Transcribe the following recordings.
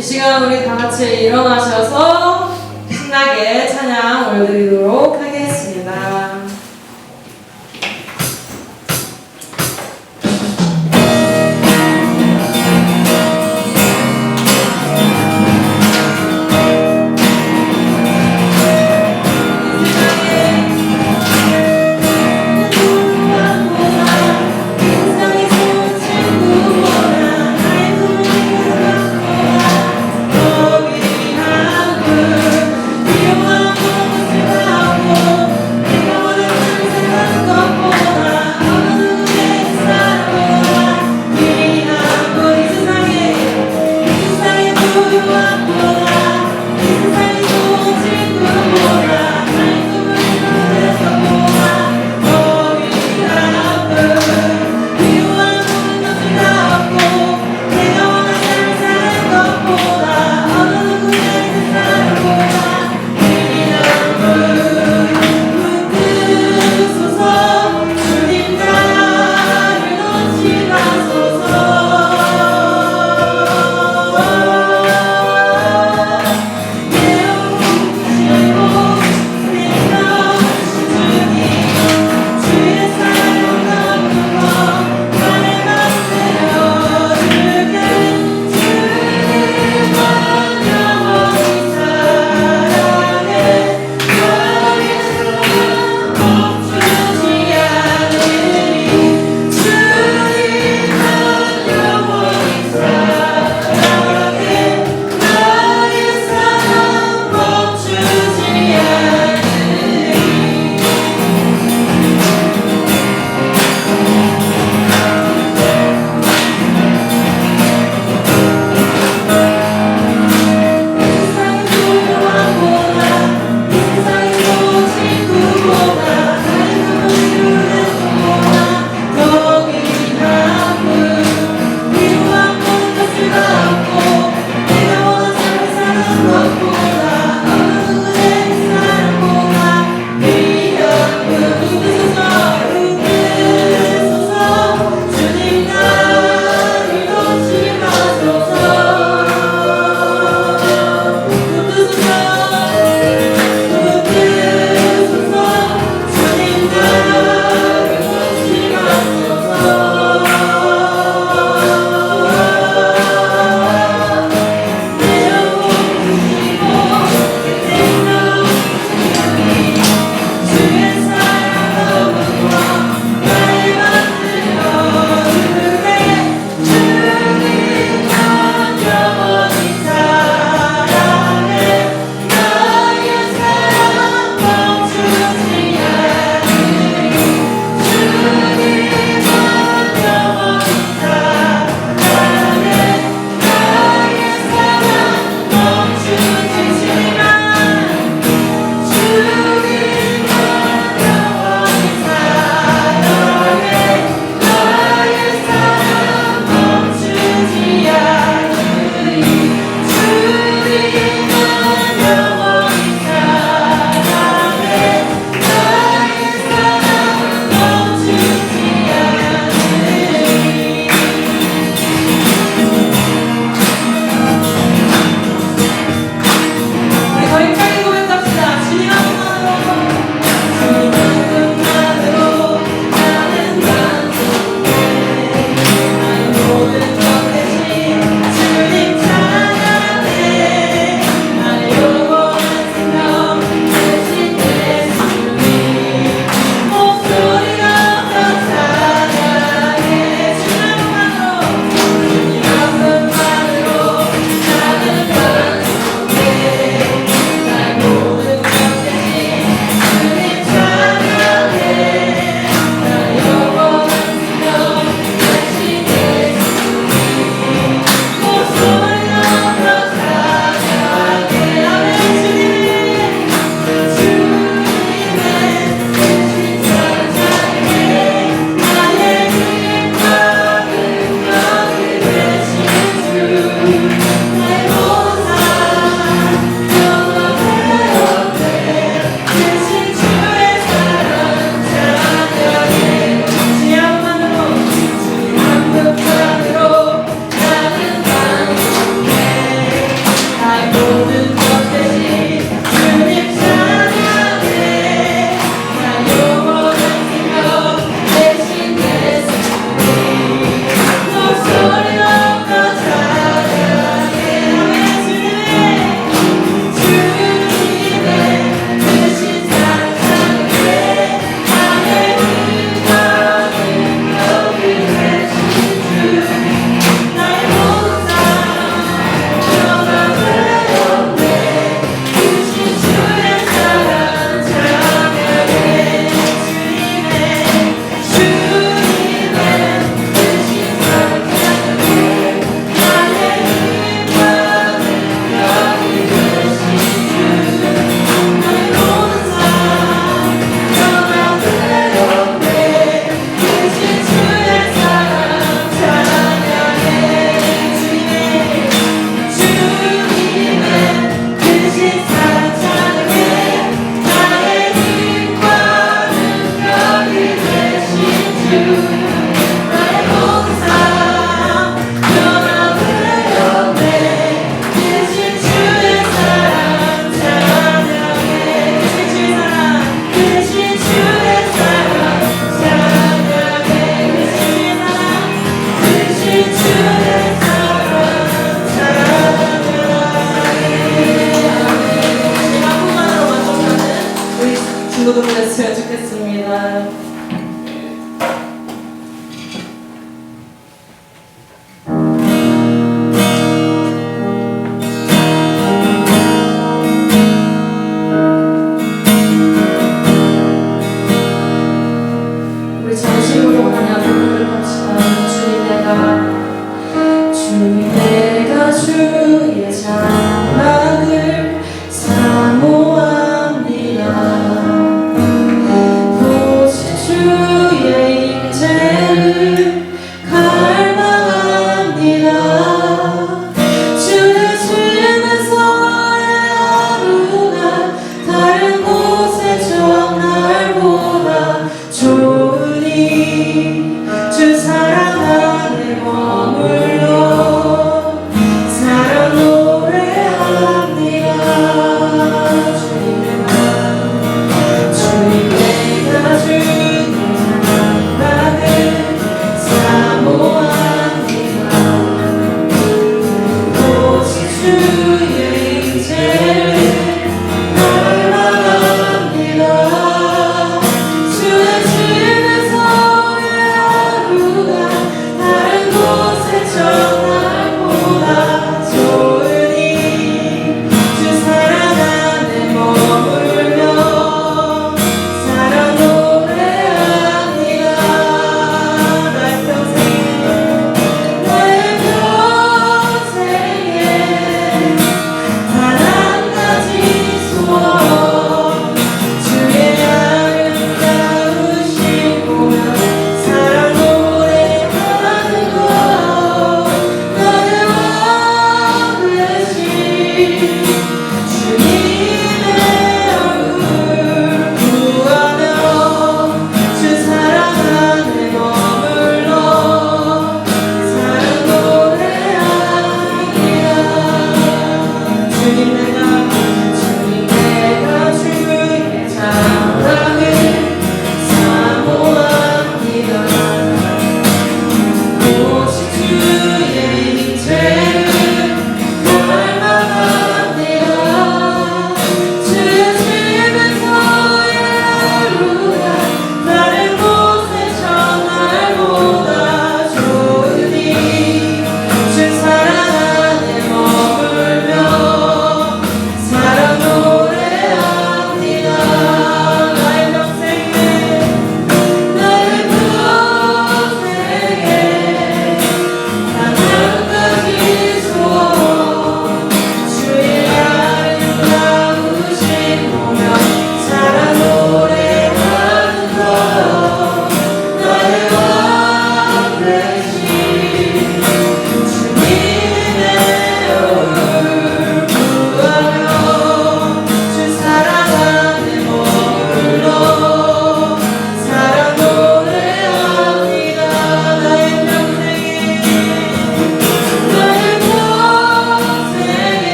이 시간 우리 다 같이 일어나셔서 신나게 찬양 올려드리도록 하겠습니다. 위험한 곳을 가고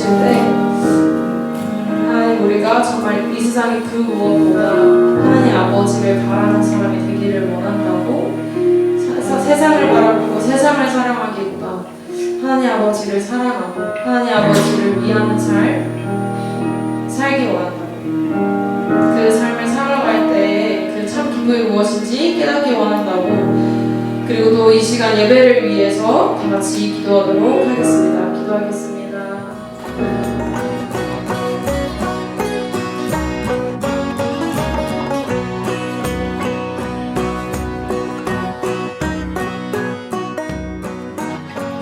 부르실 때 하나님 우리가 정말 이 세상의 그 무엇보다 하나님 아버지를 바라는 사람이 되기를 원한다고 세상을 바라보고 세상을 사랑하기보다 하나님 아버지를 사랑하고 하나님 아버지를 위하는 삶 살기 원한다고 그 삶을 살아갈 때 그 참 기쁨이 무엇인지 깨닫기 원한다고 그리고 또 이 시간 예배를 위해서 다 같이 기도하도록 하겠습니다. 기도하겠습니다.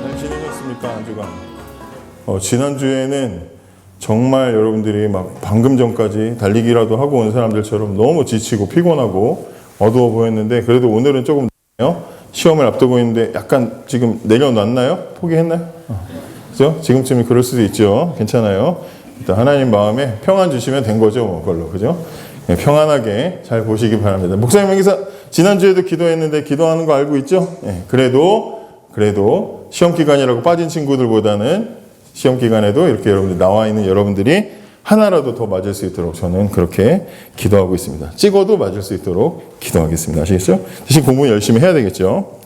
잘 지내셨습니까, 한 주간? 지난주에는 정말 여러분들이 막 방금 전까지 달리기라도 하고 온 사람들처럼 너무 지치고 피곤하고 어두워 보였는데 그래도 오늘은 조금 시험을 앞두고 있는데 약간 지금 내려놨나요? 포기했나요? 그죠? 지금쯤은 그럴 수도 있죠. 괜찮아요. 일단 하나님 마음에 평안 주시면 된 거죠, 뭐 그걸로. 그죠? 네, 평안하게 잘 보시기 바랍니다. 목사님 여기서 지난주에도 기도했는데 기도하는 거 알고 있죠? 네, 그래도 시험 기간이라고 빠진 친구들보다는 시험 기간에도 이렇게 여러분들 나와 있는 여러분들이 하나라도 더 맞을 수 있도록 저는 그렇게 기도하고 있습니다. 찍어도 맞을 수 있도록 기도하겠습니다. 아시겠죠? 대신 공부 열심히 해야 되겠죠?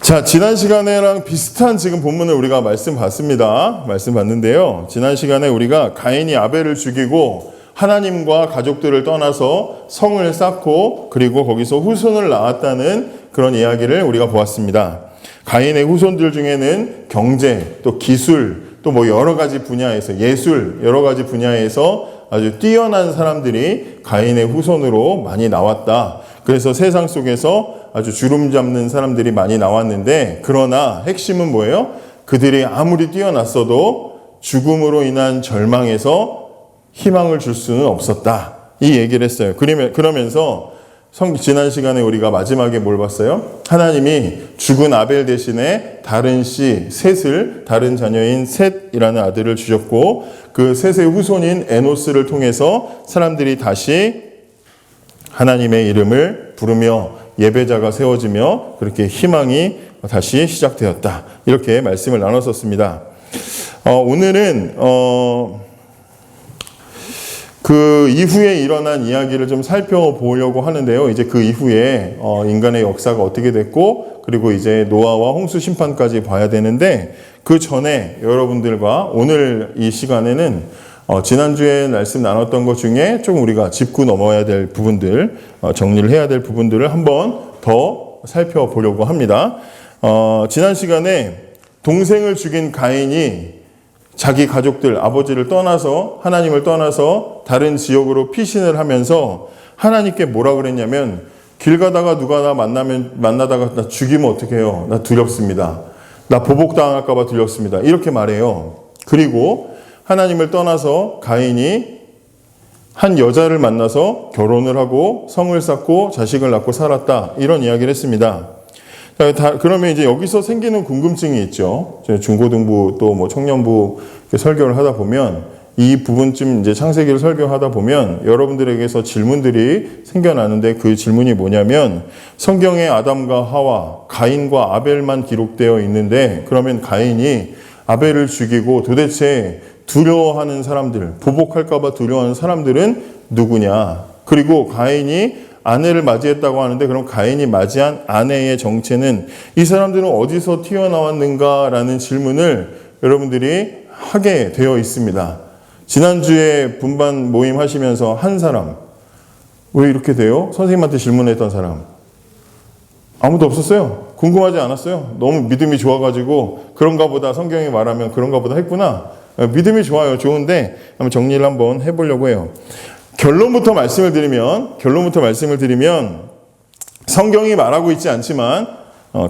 자, 지난 시간에랑 비슷한 지금 본문을 우리가 말씀 봤는데요. 지난 시간에 우리가 가인이 아벨을 죽이고 하나님과 가족들을 떠나서 성을 쌓고 그리고 거기서 후손을 낳았다는 그런 이야기를 우리가 보았습니다. 가인의 후손들 중에는 경제, 또 기술, 또 뭐 여러 가지 분야에서 예술, 여러 가지 분야에서 아주 뛰어난 사람들이 가인의 후손으로 많이 나왔다. 그래서 세상 속에서 아주 주름 잡는 사람들이 많이 나왔는데 그러나 핵심은 뭐예요? 그들이 아무리 뛰어났어도 죽음으로 인한 절망에서 희망을 줄 수는 없었다. 이 얘기를 했어요. 그러면서 지난 시간에 우리가 마지막에 뭘 봤어요? 하나님이 죽은 아벨 대신에 다른 셋을 다른 자녀인 셋이라는 아들을 주셨고 그 셋의 후손인 에노스를 통해서 사람들이 다시 하나님의 이름을 부르며 예배자가 세워지며 그렇게 희망이 다시 시작되었다. 이렇게 말씀을 나눴었습니다. 오늘은 그 이후에 일어난 이야기를 좀 살펴보려고 하는데요. 이제 그 이후에 인간의 역사가 어떻게 됐고 그리고 이제 노아와 홍수 심판까지 봐야 되는데 그 전에 여러분들과 오늘 이 시간에는 지난주에 말씀 나눴던 것 중에 조금 우리가 짚고 넘어야 될 부분들 정리를 해야 될 부분들을 한번 더 살펴보려고 합니다. 지난 시간에 동생을 죽인 가인이 자기 가족들, 아버지를 떠나서 하나님을 떠나서 다른 지역으로 피신을 하면서 하나님께 뭐라 그랬냐면 길 가다가 누가 나 만나다가 나 죽이면 어떡해요? 나 두렵습니다. 나 보복당할까 봐 두렵습니다. 이렇게 말해요. 그리고 하나님을 떠나서 가인이 한 여자를 만나서 결혼을 하고 성을 쌓고 자식을 낳고 살았다. 이런 이야기를 했습니다. 그러면 이제 여기서 생기는 궁금증이 있죠. 중고등부 또 뭐 청년부 설교를 하다 보면 이 부분쯤 이제 창세기를 설교하다 보면 여러분들에게서 질문들이 생겨나는데 그 질문이 뭐냐면 성경에 아담과 하와, 가인과 아벨만 기록되어 있는데 그러면 가인이 아벨을 죽이고 도대체 두려워하는 사람들, 보복할까 봐 두려워하는 사람들은 누구냐? 그리고 가인이 아내를 맞이했다고 하는데 그럼 가인이 맞이한 아내의 정체는 이 사람들은 어디서 튀어나왔는가라는 질문을 여러분들이 하게 되어 있습니다. 지난주에 분반 모임 하시면서 한 사람 왜 이렇게 돼요? 선생님한테 질문했던 사람 아무도 없었어요. 궁금하지 않았어요. 너무 믿음이 좋아가지고 그런가 보다 성경이 말하면 그런가 보다 했구나. 믿음이 좋아요. 좋은데 한번 정리를 한번 해보려고 해요. 결론부터 말씀을 드리면 성경이 말하고 있지 않지만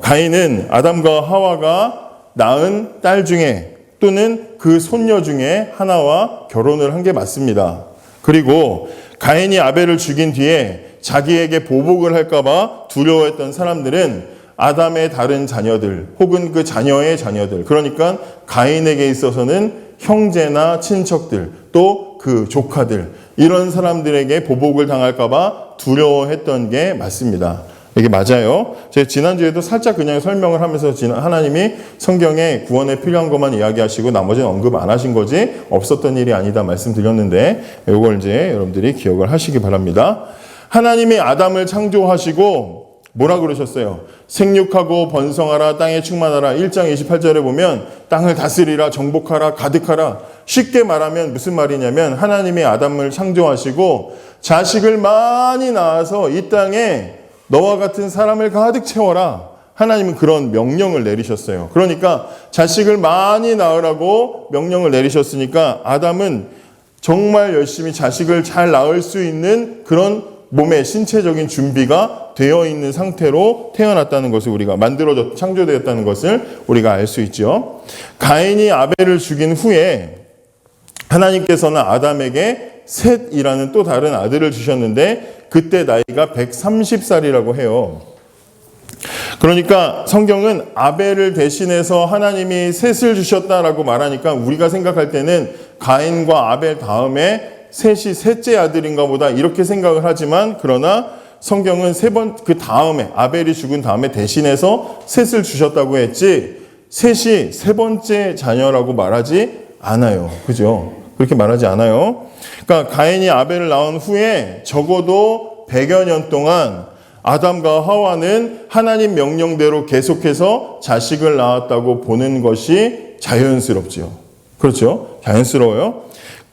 가인은 아담과 하와가 낳은 딸 중에 또는 그 손녀 중에 하나와 결혼을 한 게 맞습니다. 그리고 가인이 아벨을 죽인 뒤에 자기에게 보복을 할까 봐 두려워했던 사람들은 아담의 다른 자녀들 혹은 그 자녀의 자녀들 그러니까 가인에게 있어서는 형제나 친척들 또 그 조카들 이런 사람들에게 보복을 당할까 봐 두려워했던 게 맞습니다. 이게 맞아요. 제가 지난주에도 살짝 그냥 설명을 하면서 하나님이 성경에 구원에 필요한 것만 이야기하시고 나머지는 언급 안 하신 거지 없었던 일이 아니다 말씀드렸는데 이걸 이제 여러분들이 기억을 하시기 바랍니다. 하나님이 아담을 창조하시고 뭐라 그러셨어요? 생육하고 번성하라 땅에 충만하라. 1장 28절에 보면 땅을 다스리라 정복하라 가득하라. 쉽게 말하면 무슨 말이냐면 하나님이 아담을 창조하시고 자식을 많이 낳아서 이 땅에 너와 같은 사람을 가득 채워라. 하나님은 그런 명령을 내리셨어요. 그러니까 자식을 많이 낳으라고 명령을 내리셨으니까 아담은 정말 열심히 자식을 잘 낳을 수 있는 그런 몸의 신체적인 준비가 되어 있는 상태로 태어났다는 것을 우리가 창조되었다는 것을 우리가 알 수 있죠. 가인이 아벨을 죽인 후에 하나님께서는 아담에게 셋이라는 또 다른 아들을 주셨는데 그때 나이가 130살이라고 해요. 그러니까 성경은 아벨을 대신해서 하나님이 셋을 주셨다라고 말하니까 우리가 생각할 때는 가인과 아벨 다음에 셋이 셋째 아들인가 보다 이렇게 생각을 하지만 그러나 성경은 그 다음에 아벨이 죽은 다음에 대신해서 셋을 주셨다고 했지 셋이 세 번째 자녀라고 말하지 않아요. 그죠? 그렇게 말하지 않아요. 그러니까 가인이 아벨을 낳은 후에 적어도 100여 년 동안 아담과 하와는 하나님 명령대로 계속해서 자식을 낳았다고 보는 것이 자연스럽죠. 그렇죠? 자연스러워요.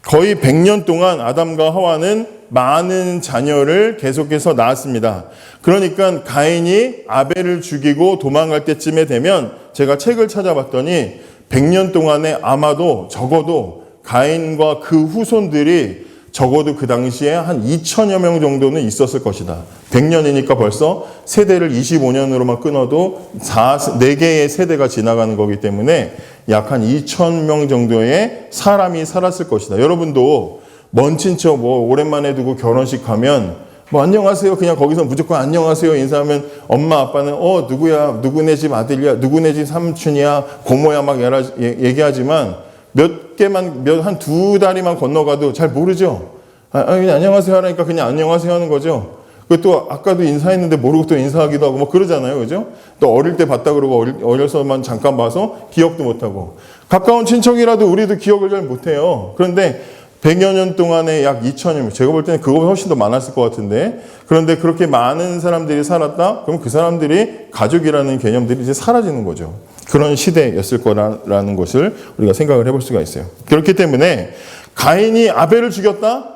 거의 100년 동안 아담과 하와는 많은 자녀를 계속해서 낳았습니다. 그러니까 가인이 아벨을 죽이고 도망갈 때쯤에 되면 제가 책을 찾아봤더니 100년 동안에 아마도 적어도 가인과 그 후손들이 적어도 그 당시에 한 2천여 명 정도는 있었을 것이다. 100년이니까 벌써 세대를 25년으로만 끊어도 4개의 세대가 지나가는 거기 때문에 약 한 2,000명 정도의 사람이 살았을 것이다. 여러분도 먼 친척 오랜만에 두고 결혼식 가면 안녕하세요. 그냥 거기서 무조건 안녕하세요 인사하면 엄마 아빠는 누구야? 누구네 집 아들이야? 누구네 집 삼촌이야? 고모야? 막 얘기하지만 한 두 다리만 건너가도 잘 모르죠. 그냥 안녕하세요 하라니까 그냥 안녕하세요 하는 거죠. 그것도 아까도 인사했는데 모르고 또 인사하기도 하고 그러잖아요. 그죠? 또 어릴 때 봤다 그러고 어려서만 잠깐 봐서 기억도 못하고 가까운 친척이라도 우리도 기억을 잘 못해요. 그런데 100여 년 동안에 약 2천여 명, 제가 볼 때는 그거보다 훨씬 더 많았을 것 같은데 그런데 그렇게 많은 사람들이 살았다? 그럼 그 사람들이 가족이라는 개념들이 이제 사라지는 거죠. 그런 시대였을 거라는 것을 우리가 생각을 해볼 수가 있어요. 그렇기 때문에 가인이 아벨을 죽였다?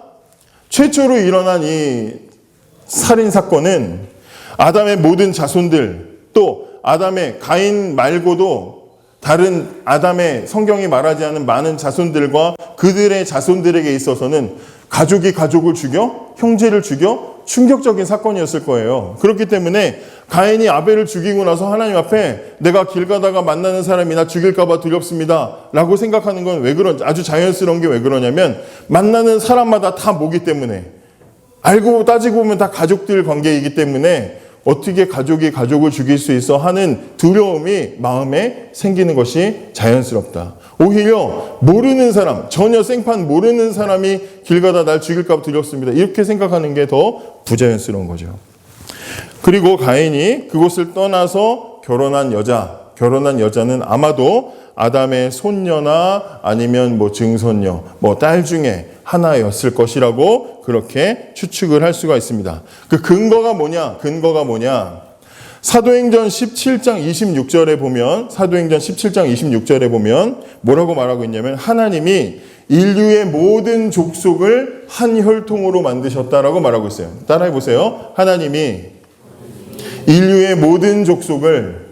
최초로 일어난 이 살인 사건은 아담의 모든 자손들 또 아담의 가인 말고도 다른 아담의 성경이 말하지 않은 많은 자손들과 그들의 자손들에게 있어서는 가족이 가족을 죽여 형제를 죽여 충격적인 사건이었을 거예요. 그렇기 때문에 가인이 아벨을 죽이고 나서 하나님 앞에 내가 길 가다가 만나는 사람이 나 죽일까 봐 두렵습니다 라고 생각하는 건 왜 그런지 아주 자연스러운 게 왜 그러냐면 만나는 사람마다 다 모기 때문에 알고 따지고 보면 다 가족들 관계이기 때문에 어떻게 가족이 가족을 죽일 수 있어 하는 두려움이 마음에 생기는 것이 자연스럽다. 오히려 모르는 사람, 전혀 생판 모르는 사람이 길 가다 날 죽일까 봐 두렵습니다. 이렇게 생각하는 게 더 부자연스러운 거죠. 그리고 가인이 그곳을 떠나서 결혼한 여자는 아마도 아담의 손녀나 아니면 증손녀, 딸 중에 하나였을 것이라고 그렇게 추측을 할 수가 있습니다. 그 근거가 뭐냐? 사도행전 17장 26절에 보면 뭐라고 말하고 있냐면 하나님이 인류의 모든 족속을 한 혈통으로 만드셨다라고 말하고 있어요. 따라해 보세요. 하나님이 인류의 모든 족속을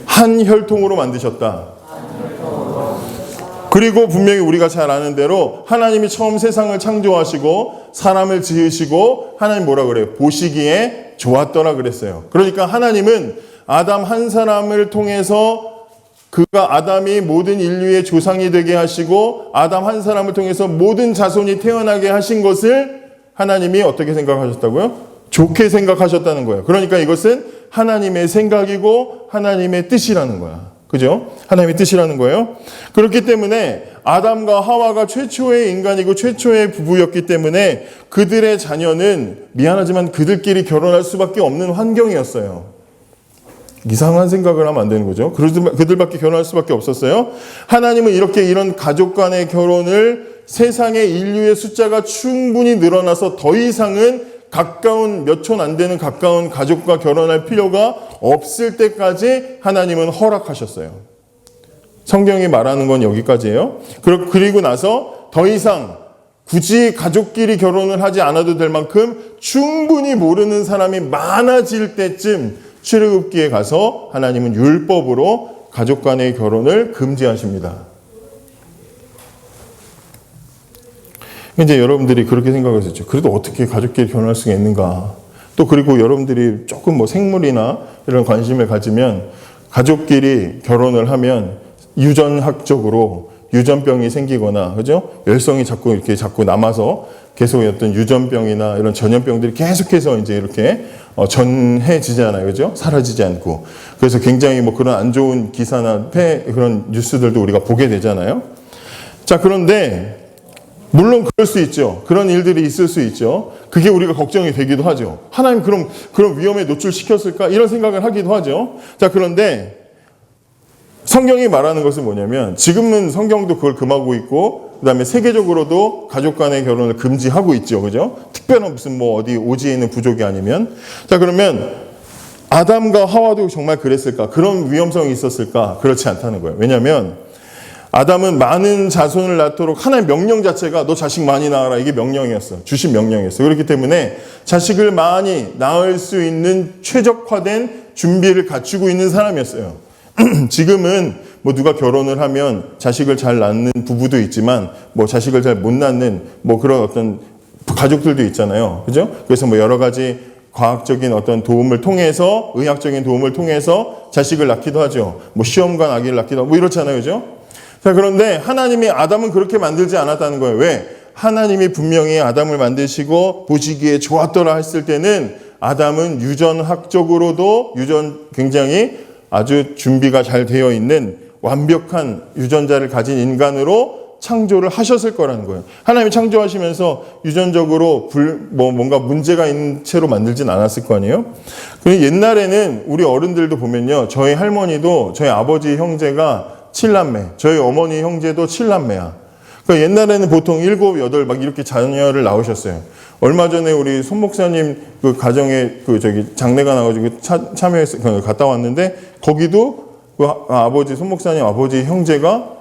한 혈통으로 만드셨다. 그리고 분명히 우리가 잘 아는 대로 하나님이 처음 세상을 창조하시고 사람을 지으시고 하나님 뭐라 그래요? 보시기에 좋았더라 그랬어요. 그러니까 하나님은 아담 한 사람을 통해서 그가 아담이 모든 인류의 조상이 되게 하시고 아담 한 사람을 통해서 모든 자손이 태어나게 하신 것을 하나님이 어떻게 생각하셨다고요? 좋게 생각하셨다는 거예요. 그러니까 이것은 하나님의 생각이고 하나님의 뜻이라는 거야. 그죠? 하나님의 뜻이라는 거예요. 그렇기 때문에 아담과 하와가 최초의 인간이고 최초의 부부였기 때문에 그들의 자녀는 미안하지만 그들끼리 결혼할 수밖에 없는 환경이었어요. 이상한 생각을 하면 안 되는 거죠. 그들밖에 결혼할 수밖에 없었어요. 하나님은 이런 가족 간의 결혼을 세상의 인류의 숫자가 충분히 늘어나서 더 이상은 가까운 몇 촌 안 되는 가까운 가족과 결혼할 필요가 없을 때까지 하나님은 허락하셨어요. 성경이 말하는 건 여기까지예요. 그리고 나서 더 이상 굳이 가족끼리 결혼을 하지 않아도 될 만큼 충분히 모르는 사람이 많아질 때쯤 출애굽기에 가서 하나님은 율법으로 가족 간의 결혼을 금지하십니다. 이제 여러분들이 그렇게 생각하셨죠. 그래도 어떻게 가족끼리 결혼할 수가 있는가? 또 그리고 여러분들이 조금 뭐 생물이나 이런 관심을 가지면 가족끼리 결혼을 하면 유전학적으로 유전병이 생기거나, 그죠? 열성이 자꾸 남아서 계속 어떤 유전병이나 이런 전염병들이 계속해서 이제 이렇게 전해지잖아요. 그죠? 사라지지 않고. 그래서 굉장히 뭐 그런 안 좋은 기사나 그런 뉴스들도 우리가 보게 되잖아요. 자, 그런데 물론 그럴 수 있죠. 그런 일들이 있을 수 있죠. 그게 우리가 걱정이 되기도 하죠. 하나님 그런 위험에 노출시켰을까? 이런 생각을 하기도 하죠. 자, 그런데 성경이 말하는 것은 뭐냐면 지금은 성경도 그걸 금하고 있고 그다음에 세계적으로도 가족 간의 결혼을 금지하고 있죠. 그죠? 특별한 무슨 뭐 어디 오지에 있는 부족이 아니면. 자, 그러면 아담과 하와도 정말 그랬을까? 그런 위험성이 있었을까? 그렇지 않다는 거예요. 왜냐하면 아담은 많은 자손을 낳도록 하나의 명령 자체가 너 자식 많이 낳아라. 이게 명령이었어. 주신 명령이었어. 그렇기 때문에 자식을 많이 낳을 수 있는 최적화된 준비를 갖추고 있는 사람이었어요. 지금은 뭐 누가 결혼을 하면 자식을 잘 낳는 부부도 있지만 뭐 자식을 잘 못 낳는 뭐 그런 어떤 가족들도 있잖아요. 그죠? 그래서 뭐 여러 가지 과학적인 어떤 도움을 통해서 의학적인 도움을 통해서 자식을 낳기도 하죠. 뭐 시험관 아기를 낳기도 하고 뭐 이렇잖아요. 그죠? 자, 그런데 하나님이 아담은 그렇게 만들지 않았다는 거예요. 왜? 하나님이 분명히 아담을 만드시고 보시기에 좋았더라 했을 때는 아담은 유전학적으로도 굉장히 아주 준비가 잘 되어 있는 완벽한 유전자를 가진 인간으로 창조를 하셨을 거라는 거예요. 하나님이 창조하시면서 유전적으로 뭔가 문제가 있는 채로 만들진 않았을 거 아니에요? 옛날에는 우리 어른들도 보면요. 저희 할머니도 저희 아버지 형제가 7남매, 저희 어머니 형제도 7남매야. 그러니까 옛날에는 보통 7, 8 막 이렇게 자녀를 낳으셨어요. 얼마 전에 우리 손 목사님 그 가정에 장례가 나가지고 참여해서 갔다 왔는데 거기도 그 아버지 손 목사님 아버지 형제가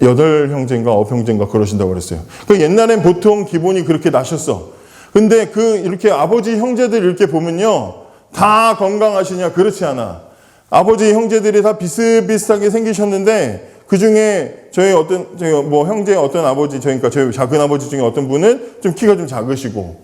8형제인가 9형제인가 그러신다고 그랬어요. 그 옛날엔 보통 기본이 그렇게 나셨어. 근데 이렇게 아버지 형제들 이렇게 보면요. 다 건강하시냐? 그렇지 않아. 아버지 형제들이 다 비슷비슷하게 생기셨는데 그 중에 저희 형제 어떤 아버지, 저희 작은 아버지 중에 어떤 분은 좀 키가 좀 작으시고,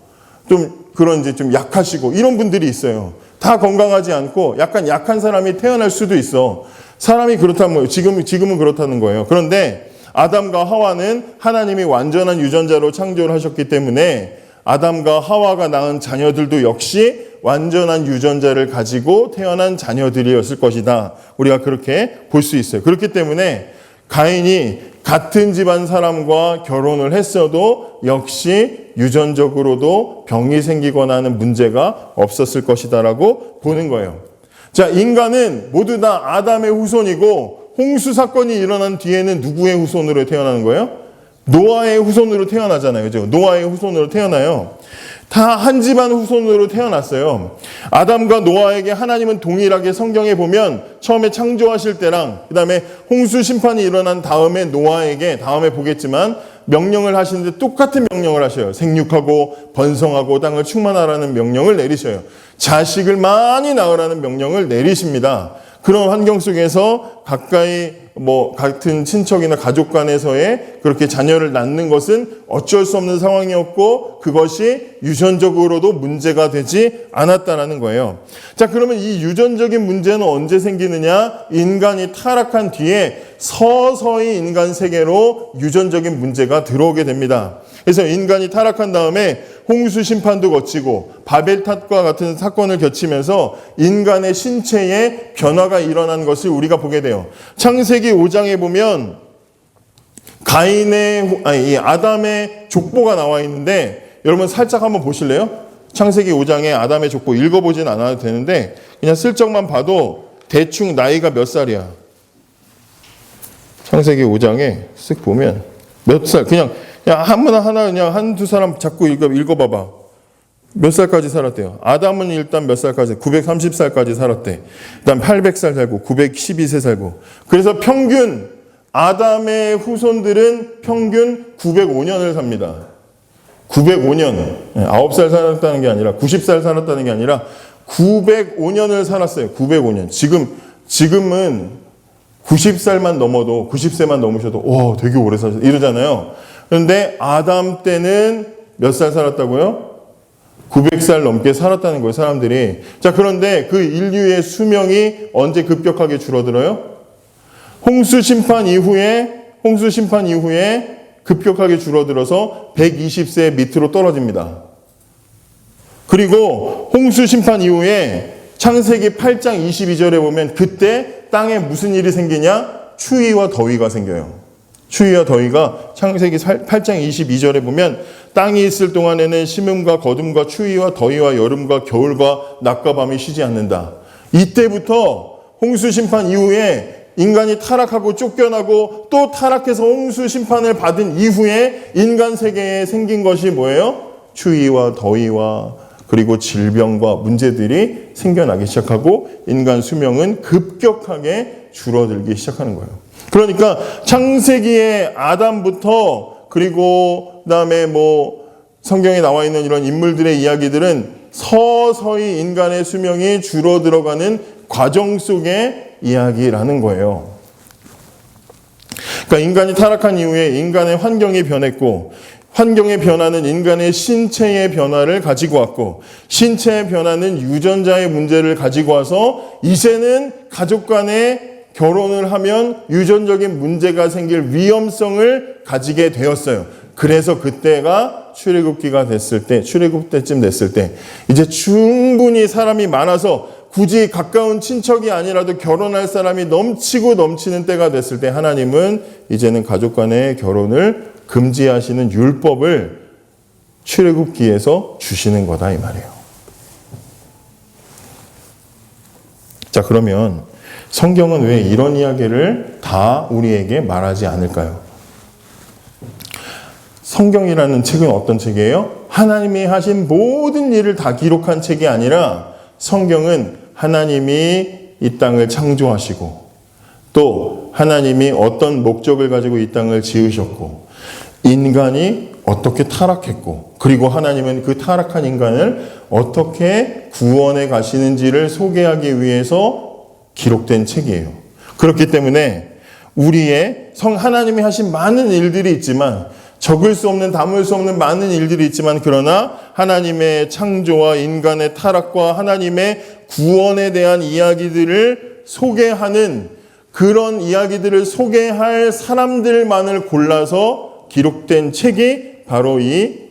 좀 그런지 좀 약하시고, 이런 분들이 있어요. 다 건강하지 않고 약간 약한 사람이 태어날 수도 있어. 사람이 그렇다면, 지금은 그렇다는 거예요. 그런데 아담과 하와는 하나님이 완전한 유전자로 창조를 하셨기 때문에 아담과 하와가 낳은 자녀들도 역시 완전한 유전자를 가지고 태어난 자녀들이었을 것이다. 우리가 그렇게 볼 수 있어요. 그렇기 때문에 가인이 같은 집안 사람과 결혼을 했어도 역시 유전적으로도 병이 생기거나 하는 문제가 없었을 것이다라고 보는 거예요. 자, 인간은 모두 다 아담의 후손이고 홍수 사건이 일어난 뒤에는 누구의 후손으로 태어나는 거예요? 노아의 후손으로 태어나잖아요. 그죠? 노아의 후손으로 태어나요. 다 한 집안 후손으로 태어났어요. 아담과 노아에게 하나님은 동일하게 성경에 보면 처음에 창조하실 때랑 그 다음에 홍수 심판이 일어난 다음에 노아에게 다음에 보겠지만 명령을 하시는데 똑같은 명령을 하셔요. 생육하고 번성하고 땅을 충만하라는 명령을 내리셔요. 자식을 많이 낳으라는 명령을 내리십니다. 그런 환경 속에서 가까이 같은 친척이나 가족 간에서의 그렇게 자녀를 낳는 것은 어쩔 수 없는 상황이었고 그것이 유전적으로도 문제가 되지 않았다라는 거예요. 자, 그러면 이 유전적인 문제는 언제 생기느냐? 인간이 타락한 뒤에 서서히 인간 세계로 유전적인 문제가 들어오게 됩니다. 그래서 인간이 타락한 다음에 홍수 심판도 거치고 바벨탑과 같은 사건을 거치면서 인간의 신체에 변화가 일어난 것을 우리가 보게 돼요. 창세기 5장에 보면 이 아담의 족보가 나와 있는데 여러분 살짝 한번 보실래요? 창세기 5장에 아담의 족보 읽어보진 않아도 되는데 그냥 슬쩍만 봐도 대충 나이가 몇 살이야. 창세기 5장에 쓱 보면 몇 살, 그냥 아무나 하나 그냥 한두 사람 자꾸 읽어봐봐. 몇 살까지 살았대요? 아담은 일단 몇 살까지? 930살까지 살았대. 그다음 800살 살고 912세 살고. 그래서 평균 아담의 후손들은 평균 905년을 삽니다. 905년. 9살 살았다는 게 아니라 90살 살았다는 게 아니라 905년을 살았어요. 905년. 지금은 90살만 넘어도 90세만 넘으셔도 와, 되게 오래 사셨 이러잖아요. 그런데 아담 때는 몇 살 살았다고요? 900살 넘게 살았다는 거예요, 사람들이. 자, 그런데 그 인류의 수명이 언제 급격하게 줄어들어요? 홍수 심판 이후에 급격하게 줄어들어서 120세 밑으로 떨어집니다. 그리고 홍수 심판 이후에 창세기 8장 22절에 보면 그때 땅에 무슨 일이 생기냐? 추위와 더위가 생겨요. 추위와 더위가 창세기 8장 22절에 보면 땅이 있을 동안에는 심음과 거둠과 추위와 더위와 여름과 겨울과 낮과 밤이 쉬지 않는다. 이때부터 홍수 심판 이후에 인간이 타락하고 쫓겨나고 또 타락해서 홍수 심판을 받은 이후에 인간 세계에 생긴 것이 뭐예요? 추위와 더위와 그리고 질병과 문제들이 생겨나기 시작하고 인간 수명은 급격하게 줄어들기 시작하는 거예요. 그러니까 창세기의 아담부터 그리고 그다음에 성경에 나와 있는 이런 인물들의 이야기들은 서서히 인간의 수명이 줄어들어가는 과정 속의 이야기라는 거예요. 그러니까 인간이 타락한 이후에 인간의 환경이 변했고 환경의 변화는 인간의 신체의 변화를 가지고 왔고 신체의 변화는 유전자의 문제를 가지고 와서 이제는 가족 간에 결혼을 하면 유전적인 문제가 생길 위험성을 가지게 되었어요. 그래서 그때가 출애굽기가 됐을 때, 출애굽 때쯤 됐을 때 이제 충분히 사람이 많아서 굳이 가까운 친척이 아니라도 결혼할 사람이 넘치고 넘치는 때가 됐을 때 하나님은 이제는 가족 간의 결혼을 금지하시는 율법을 출애굽기에서 주시는 거다 이 말이에요. 자, 그러면 성경은 왜 이런 이야기를 다 우리에게 말하지 않을까요? 성경이라는 책은 어떤 책이에요? 하나님이 하신 모든 일을 다 기록한 책이 아니라 성경은 하나님이 이 땅을 창조하시고 또 하나님이 어떤 목적을 가지고 이 땅을 지으셨고 인간이 어떻게 타락했고 그리고 하나님은 그 타락한 인간을 어떻게 구원해 가시는지를 소개하기 위해서 기록된 책이에요. 그렇기 때문에 우리의 하나님이 하신 많은 일들이 있지만 적을 수 없는 담을 수 없는 많은 일들이 있지만 그러나 하나님의 창조와 인간의 타락과 하나님의 구원에 대한 이야기들을 소개하는 그런 이야기들을 소개할 사람들만을 골라서 기록된 책이 바로 이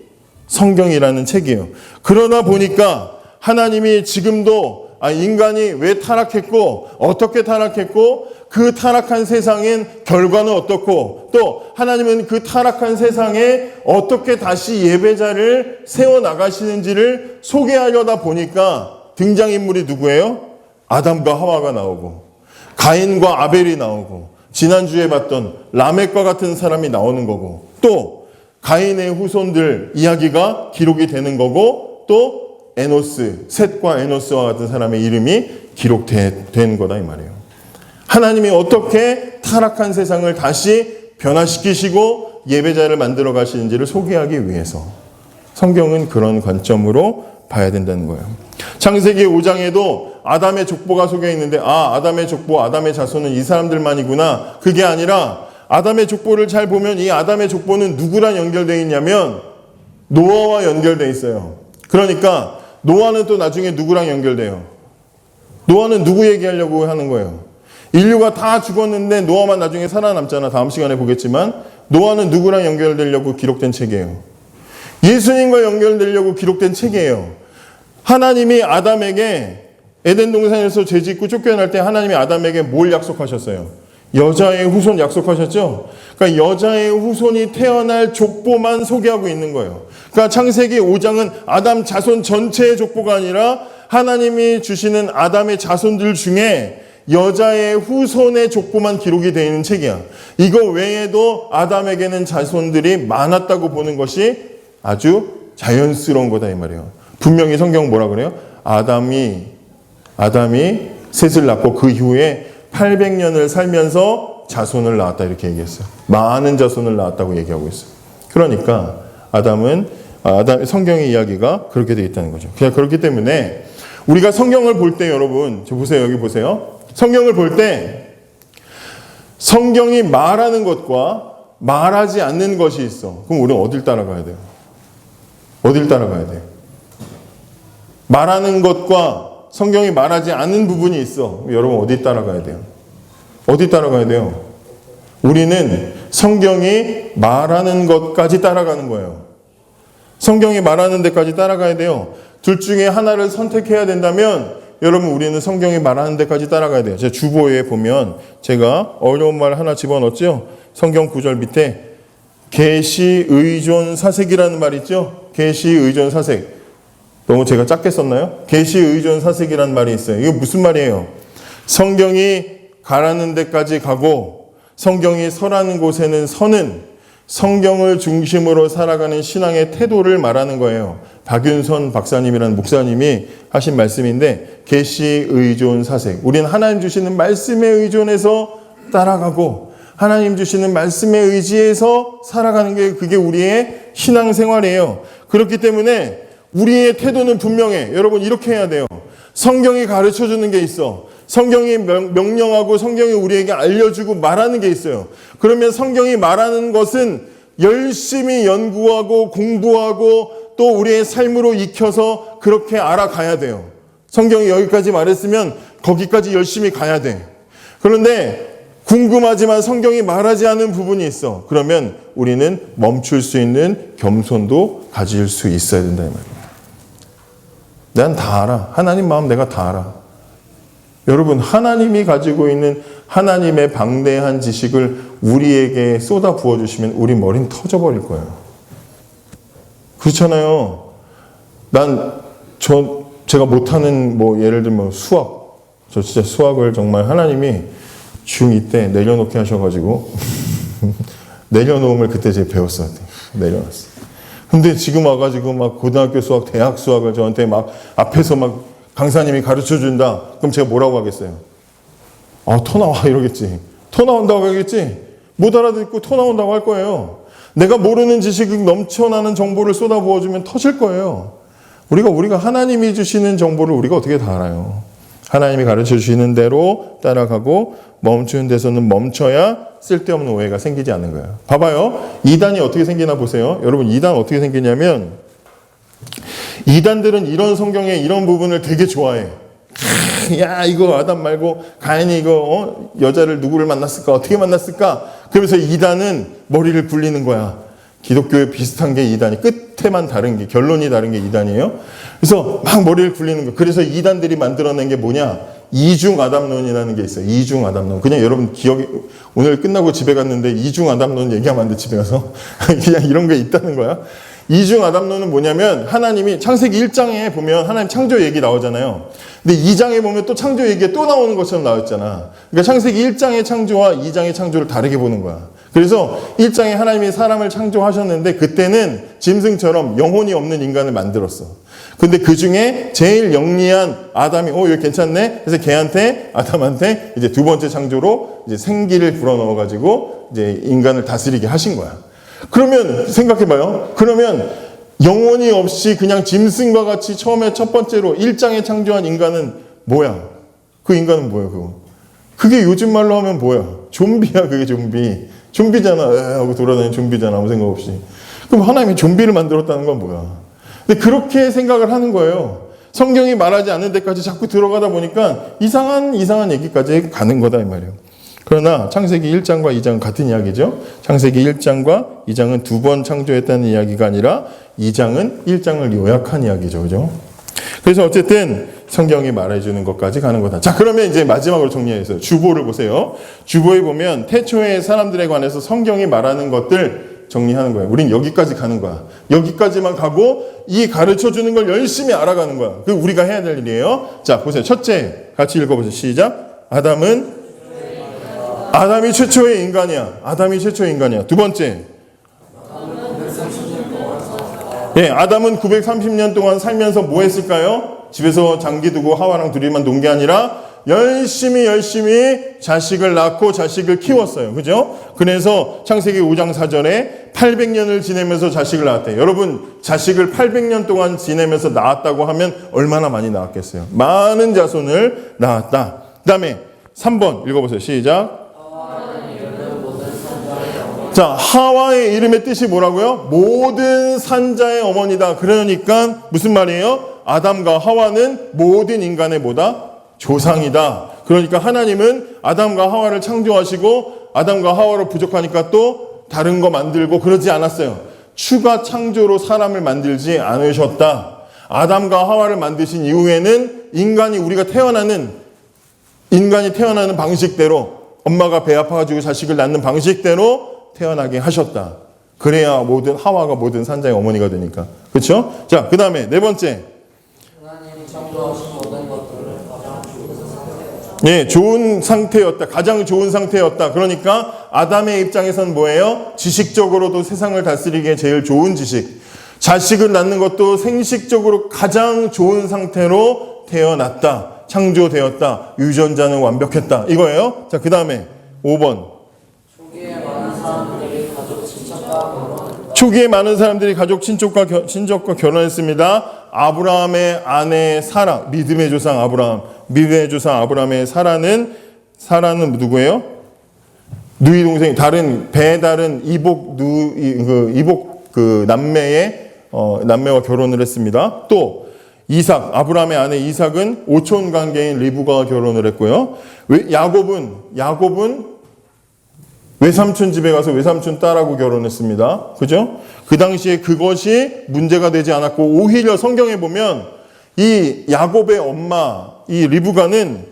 성경이라는 책이에요. 그러다 보니까 하나님이 지금도 인간이 왜 타락했고 어떻게 타락했고 그 타락한 세상엔 결과는 어떻고 또 하나님은 그 타락한 세상에 어떻게 다시 예배자를 세워나가시는지를 소개하려다 보니까 등장인물이 누구예요? 아담과 하와가 나오고 가인과 아벨이 나오고 지난주에 봤던 라멕과 같은 사람이 나오는 거고 또 가인의 후손들 이야기가 기록이 되는 거고 또 에노스, 셋과 에노스와 같은 사람의 이름이 기록된 거다 이 말이에요. 하나님이 어떻게 타락한 세상을 다시 변화시키시고 예배자를 만들어 가시는지를 소개하기 위해서 성경은 그런 관점으로 봐야 된다는 거예요. 창세기 5장에도 아담의 족보가 소개해 있는데 아담의 족보, 아담의 자손은 이 사람들만이구나. 그게 아니라 아담의 족보를 잘 보면 이 아담의 족보는 누구랑 연결되어 있냐면 노아와 연결되어 있어요. 그러니까 노아는 또 나중에 누구랑 연결돼요? 노아는 누구 얘기하려고 하는 거예요? 인류가 다 죽었는데 노아만 나중에 살아남잖아. 다음 시간에 보겠지만 노아는 누구랑 연결되려고 기록된 책이에요? 예수님과 연결되려고 기록된 책이에요. 하나님이 아담에게 에덴 동산에서 죄짓고 쫓겨날 때 하나님이 아담에게 뭘 약속하셨어요? 여자의 후손 약속하셨죠? 그러니까 여자의 후손이 태어날 족보만 소개하고 있는 거예요. 그러니까 창세기 5장은 아담 자손 전체의 족보가 아니라 하나님이 주시는 아담의 자손들 중에 여자의 후손의 족보만 기록이 되어 있는 책이야. 이거 외에도 아담에게는 자손들이 많았다고 보는 것이 아주 자연스러운 거다 이 말이에요. 분명히 성경은 뭐라 그래요? 아담이 셋을 낳고 그 이후에 800년을 살면서 자손을 낳았다 이렇게 얘기했어요. 많은 자손을 낳았다고 얘기하고 있어요. 그러니까 성경의 이야기가 그렇게 되어 있다는 거죠. 그렇기 때문에 우리가 성경을 볼 때 여러분, 저 보세요. 여기 보세요. 성경을 볼 때 성경이 말하는 것과 말하지 않는 것이 있어. 그럼 우리는 어딜 따라가야 돼요? 어딜 따라가야 돼요? 말하는 것과 성경이 말하지 않는 부분이 있어. 여러분 어디 따라가야 돼요? 어디 따라가야 돼요? 우리는 성경이 말하는 것까지 따라가는 거예요. 성경이 말하는 데까지 따라가야 돼요. 둘 중에 하나를 선택해야 된다면 여러분 우리는 성경이 말하는 데까지 따라가야 돼요. 제 주보에 보면 제가 어려운 말 하나 집어넣었죠. 성경 구절 밑에 계시 의존 사색이라는 말 있죠. 계시 의존 사색. 너무 제가 작게 썼나요? 계시 의존 사색이라는 말이 있어요. 이게 무슨 말이에요? 성경이 가라는 데까지 가고 성경이 서라는 곳에는 서는 성경을 중심으로 살아가는 신앙의 태도를 말하는 거예요. 박윤선 박사님이라는 목사님이 하신 말씀인데 계시 의존 사색. 우리는 하나님 주시는 말씀에 의존해서 따라가고 하나님 주시는 말씀에 의지해서 살아가는 게 그게 우리의 신앙생활이에요. 그렇기 때문에 우리의 태도는 분명해. 여러분 이렇게 해야 돼요. 성경이 가르쳐주는 게 있어. 성경이 명령하고 성경이 우리에게 알려주고 말하는 게 있어요. 그러면 성경이 말하는 것은 열심히 연구하고 공부하고 또 우리의 삶으로 익혀서 그렇게 알아가야 돼요. 성경이 여기까지 말했으면 거기까지 열심히 가야 돼. 그런데 궁금하지만 성경이 말하지 않은 부분이 있어. 그러면 우리는 멈출 수 있는 겸손도 가질 수 있어야 된다 이 말이에요. 난 다 알아. 하나님 마음 내가 다 알아. 여러분 하나님이 가지고 있는 하나님의 방대한 지식을 우리에게 쏟아 부어주시면 우리 머리는 터져버릴 거예요. 그렇잖아요. 제가 못하는 예를 들면 수학. 저 진짜 수학을 정말 하나님이 중2 때 내려놓게 하셔가지고 내려놓음을 그때 제가 배웠어요. 내려놨어요. 근데 지금 와가지고 막 고등학교 수학, 대학 수학을 저한테 막 앞에서 막 강사님이 가르쳐 준다. 그럼 제가 뭐라고 하겠어요? 토 나와 이러겠지. 토 나온다고 하겠지. 못 알아듣고 토 나온다고 할 거예요. 내가 모르는 지식이 넘쳐나는 정보를 쏟아 부어주면 터질 거예요. 우리가 하나님이 주시는 정보를 우리가 어떻게 다 알아요? 하나님이 가르쳐 주시는 대로 따라가고 멈추는 데서는 멈춰야 쓸데없는 오해가 생기지 않는 거예요. 봐봐요. 이단이 어떻게 생기나 보세요. 여러분 이단 어떻게 생기냐면 이단들은 이런 성경의 이런 부분을 되게 좋아해. 야 이거 아담 말고 가인이 이거 여자를 누구를 만났을까 어떻게 만났을까. 그러면서 이단은 머리를 굴리는 거야. 기독교에 비슷한 게 이단이 끝에만 다른 게 결론이 다른 게 이단이에요. 그래서 막 머리를 굴리는 거예요. 그래서 이단들이 만들어낸 게 뭐냐? 이중 아담론이라는 게 있어요. 이중 아담론. 그냥 여러분 기억이 오늘 끝나고 집에 갔는데 이중 아담론 얘기하면 안 돼 집에 가서 그냥 이런 게 있다는 거야. 이중 아담론은 뭐냐면 하나님이 창세기 1장에 보면 하나님 창조 얘기 나오잖아요. 근데 2장에 보면 또 창조 얘기가 또 나오는 것처럼 나왔잖아. 그러니까 창세기 1장의 창조와 2장의 창조를 다르게 보는 거야. 그래서 1장에 하나님이 사람을 창조하셨는데 그때는 짐승처럼 영혼이 없는 인간을 만들었어. 근데 그 중에 제일 영리한 아담이 이거 괜찮네. 그래서 걔한테 아담한테 이제 두 번째 창조로 이제 생기를 불어넣어 가지고 이제 인간을 다스리게 하신 거야. 그러면 생각해봐요. 그러면 영혼이 없이 그냥 짐승과 같이 처음에 첫 번째로 1장에 창조한 인간은 뭐야? 그 인간은 뭐야? 그게 요즘 말로 하면 뭐야? 좀비야. 그게 좀비. 좀비잖아. 하고 돌아다니는 좀비잖아. 아무 생각 없이. 그럼 하나님이 좀비를 만들었다는 건 뭐야? 근데 그렇게 생각을 하는 거예요. 성경이 말하지 않는 데까지 자꾸 들어가다 보니까 이상한 얘기까지 가는 거다 이 말이에요. 그러나 창세기 1장과 2장은 같은 이야기죠. 창세기 1장과 2장은 두 번 창조했다는 이야기가 아니라 2장은 1장을 요약한 이야기죠. 그죠? 그래서 어쨌든 성경이 말해주는 것까지 가는 거다. 자, 그러면 이제 마지막으로 정리해서 주보를 보세요. 주보에 보면 태초의 사람들에 관해서 성경이 말하는 것들 정리하는 거예요. 우린 여기까지 가는 거야. 여기까지만 가고 이 가르쳐주는 걸 열심히 알아가는 거야. 그게 우리가 해야 될 일이에요. 자, 보세요. 첫째, 같이 읽어보세요. 시작. 아담이 최초의 인간이야. 아담이 최초의 인간이야. 두 번째, 예, 아담은 930년 동안 살면서 뭐 했을까요? 집에서 장기 두고 하와랑 둘이만 논 게 아니라 열심히 자식을 낳고 자식을 키웠어요. 그죠? 그래서 창세기 5장 4절에 800년을 지내면서 자식을 낳았대요. 여러분, 자식을 800년 동안 지내면서 낳았다고 하면 얼마나 많이 낳았겠어요? 많은 자손을 낳았다. 그 다음에 3번 읽어보세요. 시작. 자, 하와의 이름의 뜻이 뭐라고요? 모든 산자의 어머니다. 그러니까 무슨 말이에요? 아담과 하와는 모든 인간의 뭐다? 조상이다. 그러니까 하나님은 아담과 하와를 창조하시고 아담과 하와로 부족하니까 또 다른 거 만들고 그러지 않았어요. 추가 창조로 사람을 만들지 않으셨다. 아담과 하와를 만드신 이후에는 우리가 태어나는 방식대로 엄마가 배 아파가지고 자식을 낳는 방식대로 태어나게 하셨다. 그래야 하와가 모든 산자의 어머니가 되니까. 그렇죠? 자, 그 다음에 네 번째. 하나님이 창조하신 모든 것들을 가장 좋은 상태였다. 예, 좋은 상태였다. 가장 좋은 상태였다. 그러니까 아담의 입장에선 뭐예요? 지식적으로도 세상을 다스리기에 제일 좋은 지식. 자식을 낳는 것도 생식적으로 가장 좋은 상태로 태어났다. 창조되었다. 유전자는 완벽했다. 이거예요. 자, 그 다음에 5번. 초기에 많은 사람들이 가족 친척과 결혼했습니다. 아브라함의 아내 사라, 믿음의 조상 아브라함의 사라는 누구예요? 누이 동생, 다른 이복 남매와 결혼을 했습니다. 또 아브라함의 아내 이삭은 오촌 관계인 리브가와 결혼을 했고요. 야곱은 외삼촌 집에 가서 외삼촌 딸하고 결혼했습니다. 그죠? 그 당시에 그것이 문제가 되지 않았고, 오히려 성경에 보면 이 야곱의 엄마, 이 리브가는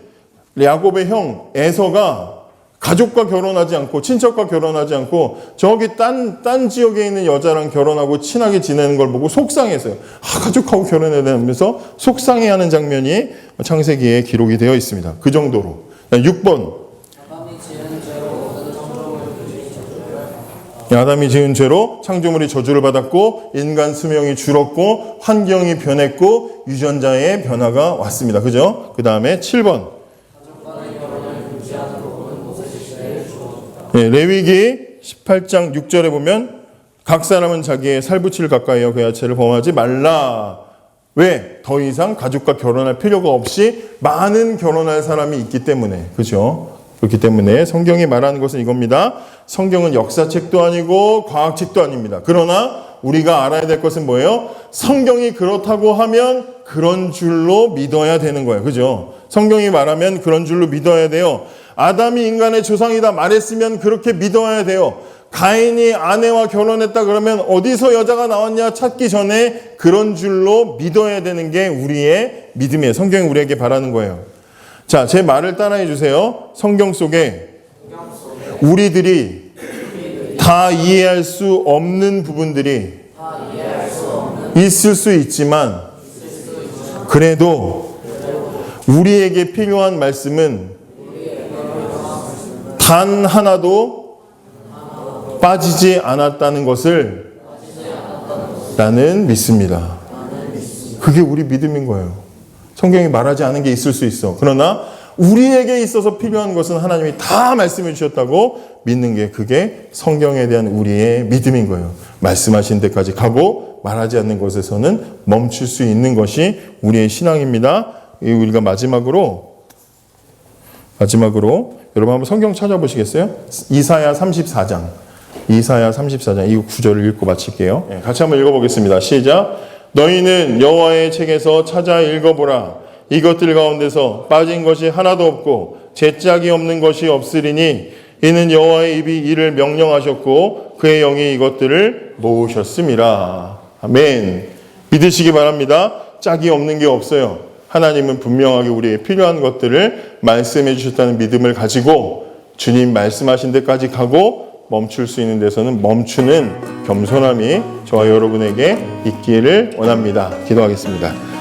야곱의 형 에서가 가족과 결혼하지 않고 친척과 결혼하지 않고 저기 딴 지역에 있는 여자랑 결혼하고 친하게 지내는 걸 보고 속상했어요. 가족하고 결혼해야 되면서 속상해하는 장면이 창세기에 기록이 되어 있습니다. 그 정도로. 6번. 아담이 지은 죄로 창조물이 저주를 받았고 인간 수명이 줄었고 환경이 변했고 유전자의 변화가 왔습니다. 그죠? 그 다음에 7번. 네, 레위기 18장 6절에 보면 각 사람은 자기의 살붙이를 가까이하여 그 야채를 범하지 말라. 왜? 더 이상 가족과 결혼할 필요가 없이 많은 결혼할 사람이 있기 때문에. 그죠? 그렇기 때문에 성경이 말하는 것은 이겁니다. 성경은 역사책도 아니고 과학책도 아닙니다. 그러나 우리가 알아야 될 것은 뭐예요? 성경이 그렇다고 하면 그런 줄로 믿어야 되는 거예요. 그죠? 성경이 말하면 그런 줄로 믿어야 돼요. 아담이 인간의 조상이다 말했으면 그렇게 믿어야 돼요. 가인이 아내와 결혼했다 그러면 어디서 여자가 나왔냐 찾기 전에 그런 줄로 믿어야 되는 게 우리의 믿음이에요. 성경이 우리에게 바라는 거예요. 자, 제 말을 따라해 주세요. 성경 속에 우리들이 다 이해할 수 없는 부분들이 있을 수 있지만 그래도 우리에게 필요한 말씀은 단 하나도 빠지지 않았다는 것을 나는 믿습니다. 그게 우리 믿음인 거예요. 성경이 말하지 않은 게 있을 수 있어. 그러나 우리에게 있어서 필요한 것은 하나님이 다 말씀해 주셨다고 믿는 게 그게 성경에 대한 우리의 믿음인 거예요. 말씀하신 데까지 가고 말하지 않는 것에서는 멈출 수 있는 것이 우리의 신앙입니다. 우리가 마지막으로 여러분 한번 성경 찾아보시겠어요? 이사야 34장 이 구절을 읽고 마칠게요. 같이 한번 읽어보겠습니다. 시작. 너희는 여호와의 책에서 찾아 읽어보라. 이것들 가운데서 빠진 것이 하나도 없고 제짝이 없는 것이 없으리니 이는 여호와의 입이 이를 명령하셨고 그의 영이 이것들을 모으셨음이라. 아멘. 믿으시기 바랍니다. 짝이 없는 게 없어요. 하나님은 분명하게 우리에게 필요한 것들을 말씀해 주셨다는 믿음을 가지고 주님 말씀하신 데까지 가고 멈출 수 있는 데서는 멈추는 겸손함이 저와 여러분에게 있기를 원합니다. 기도하겠습니다.